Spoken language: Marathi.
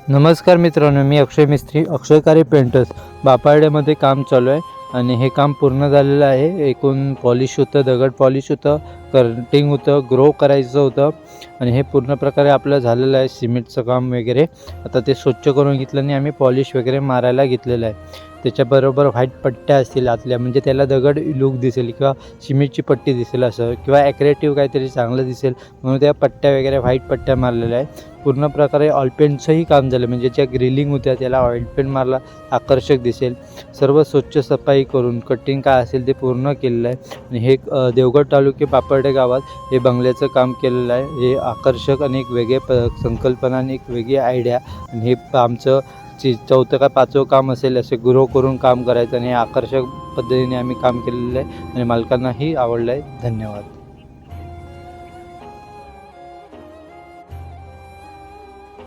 नमस्कार मित्रांनो, मी अक्षय मिस्त्री, अक्षयकारी पेंटर्स बापारड्यामध्ये काम चालू आहे आणि हे काम पूर्ण झालेलं आहे। एकूण पॉलिश होतं, दगड पॉलिश होतं, कटिंग होतं, ग्रो करायचं होतं आणि हे पूर्ण प्रकारे आपलं झालेलं आहे। सिमेंटचं काम वगैरे आता ते स्वच्छ करून घेतलं आणि आम्ही पॉलिश वगैरे मारायला घेतलेलं आहे। त्याच्याबरोबर व्हाईट पट्ट्या असतील आतल्या, म्हणजे त्याला दगड लुक दिसेल किंवा सिमेंटची पट्टी दिसेल असं, किंवा ॲक्रेटिव्ह काहीतरी चांगलं दिसेल म्हणून त्या पट्ट्या वगैरे व्हाईट पट्ट्या मारलेल्या आहे। पूर्ण प्रकारे ऑइल पेंटचंही काम झालं, म्हणजे ज्या ग्रिलिंग होत्या त्याला ऑइल पेंट मारला, आकर्षक दिसेल। सर्व स्वच्छ सफाई करून कटिंग काय असेल ते पूर्ण केलेलं आहे आणि हे देवगड तालुके बापरडे गावात हे बंगल्याचं काम केलेलं आहे। हे आकर्षक आणि एक वेगळे संकल्पना आणि एक वेगळी आयडिया, आणि हे आमचं चौथं का पाचवं काम असेल असे ग्रो करून काम करायचं, आणि हे आकर्षक पद्धतीने आम्ही काम केलेलं आहे आणि मालकांनाही आवडलं आहे। धन्यवाद।